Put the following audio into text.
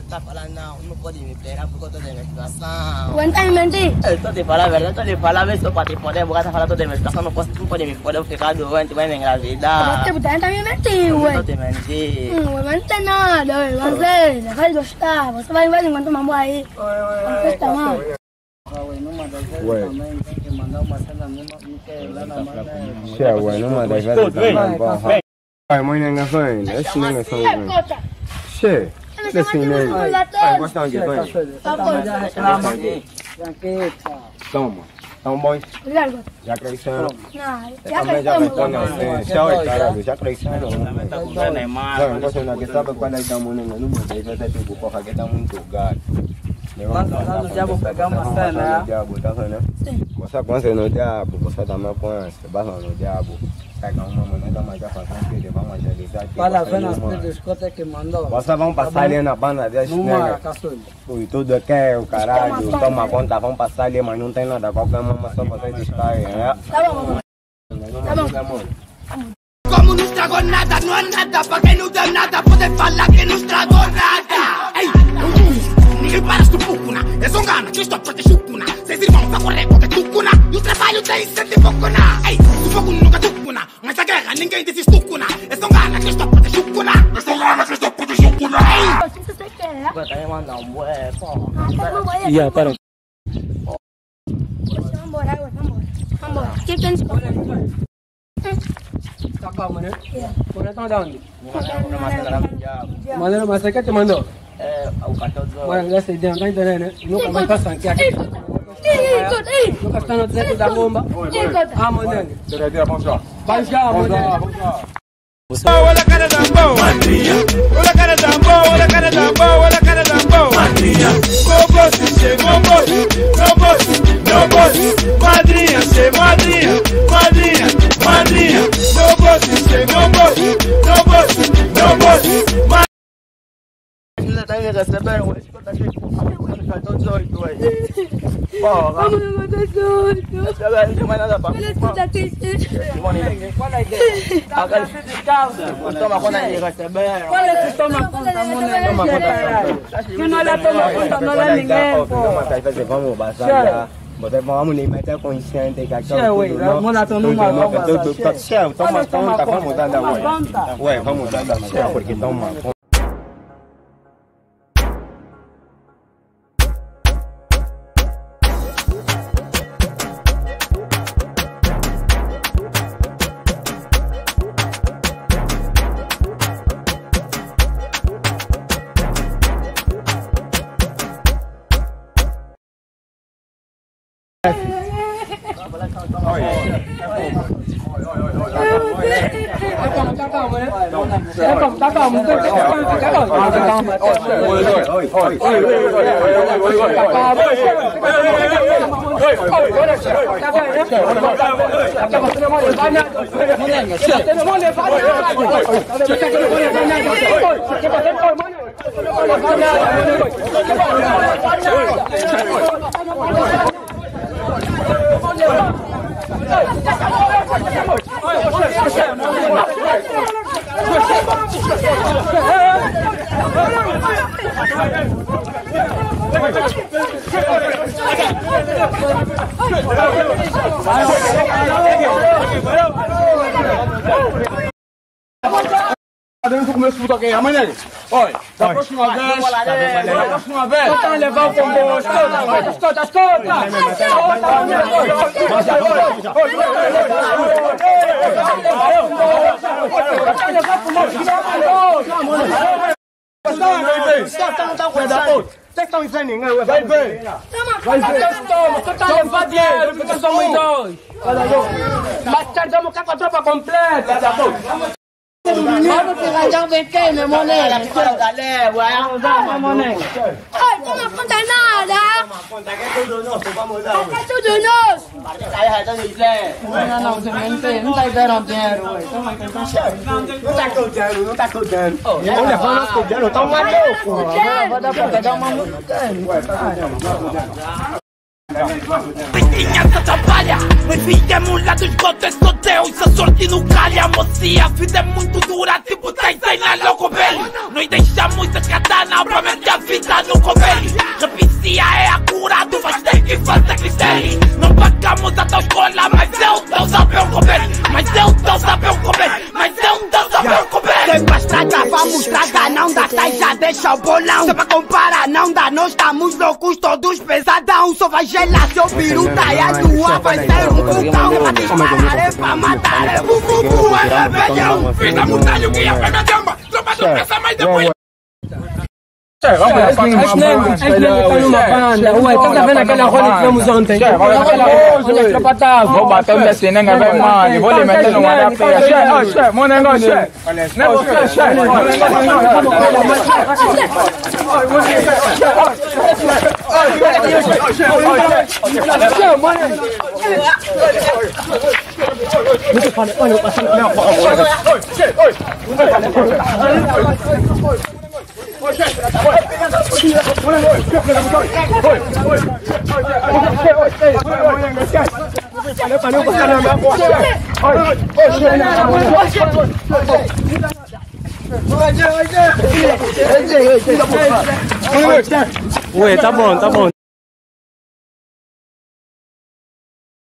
Está falando, não pode me pegar por conta da investigação. Aguenta mentir. Eu estou te falando a verdade, estou te falando isso para te poder, porque está falando toda a investigação, não pode me poder ficar doente, vai me engravidar. Você tá me mentindo, ué. Não te mentir. Não vai mentir nada, ué. Você vai gostar, você vai enquanto mamãe aí. Não festa mal. Ué, não manda as velhas também. Ai, mãe, não foi. Esse não é só Che, esse nem. Ai, gostam de sonho. Toma. Tão bom. Já cresceram. Não, Também já cresceram. Tchau, caralho, já cresceram. Não, você não sabe quando eles estão morando no mundo, eles até tem que porra que está muito gato. Lá no diabo pegar uma cena. Você conhece no diabo, você também conhece. Vai lá no diabo. Pega uma moneda, mas já faz um filho, vamos agilizar aqui. Para ver nas escotas que mandou. Vocês vão passar ali na banda desse negro. Ui, tudo aqui é o caralho. Toma conta, vão passar ali, mas não tem nada. Qualquer mama só vocês distraem, né? Tá bom. Tá bom. Como não estragou nada, não há nada. Pra quem não deu nada, pode falar que não estragou nada. Ei, ninguém para de pucuna. É zongana, que estou de chucuna. Seis irmãos a correr porque tucuna. E o trabalho tem sempre focuna. Ei, o fogo nunca tucuna. Mas a guerra ninguém diz tucuna. É zongana, que estou de chucuna. É zongana, que estou de chucuna. Ei! Você quer? Vai ter mandar um bué, pô. Ia, para. Vamos embora. Que tem de Tá calmo, né? Por então de onde? Mas Mandando, mas você quer te mandou? é o cartão do... Mas essa ideia não tá entendendo, né? Nunca vai passar aqui. Nunca está no centro da bomba. Ah, mandando. Vai já, mandando. Olha a cara da mão, madrinha. Olha a cara da mão, olha a cara da mão, olha a cara da mão, madrinha. Chegou meu bolso, madrinha, chegou madrinha, meu bolso, chegou meu bolso, madrinha. Ainda tá me recebendo, mas eu tô aqui com o cartão 18 aí. Porra, Vamos no cartão 18. não tem mais nada pra Olha esse daqui. Qual é a ideia? toma conta de receber. Qual é que toma conta, mulher? Toma conta. Que não lhe toma conta, não é ninguém, pô. Vamos passar já. Vamos lhe meter consciente que aqui Che, ué, vamos lá, tô numa bomba. Che, toma conta, vamos dar da Toma conta. ué, vamos dar da Che, porque toma conta. Tá calmo. Dentro começo de aqui, amanhã. Olha, da próxima vez, só levar o combo. Escuta. Vocês estão em ninguém, vai ver. Mas tardamos com a tropa completa. Vamos pegar já vem quem, meu moleque? Galera, Ai, toma conta nada. tudo nosso. Aí, aí, tá dizendo. Não, semente, não tá esperando dinheiro, ué. Não tá contando. Vou levar nós contando, tá um maluco. Vai dar pra pegar uma música. Vizinha se atrapalha, nós viemos lá do esgoto, é só Deus, a sorte não calha. Mocinha, a vida é muito dura, tipo Tyson na Locobel. Nós deixamos a katana pra meter a vida no cobel. Repicia é a cura, tu vais ter que fazer critério. Não pagamos a tua escola, mas eu tô sabendo comer. Mas eu tô sabendo comer, mas eu tô sabendo comer. Tem pra estragar, vamos estragar, não dá, sai já deixa o bolão. Se é pra comparar, não dá, nós estamos loucos, todos pesadão. Só vai gelar seu peru, tá e a tua vai ser um vulcão. É pra disparar, é pra matar, é bububu, é rebelião. Fiz a montanha, o guia pega gamba, tropa não pensa mais depois. As negros estão numa banda. Ué, tá vendo aquela rola que tivemos ontem? Olha a tropa tava. Vou bater o desse nenga, velho, mano. Vou lhe meter no guarda-feia. Chefe, meu negócio, chefe. Ué, tá bom, tá bom.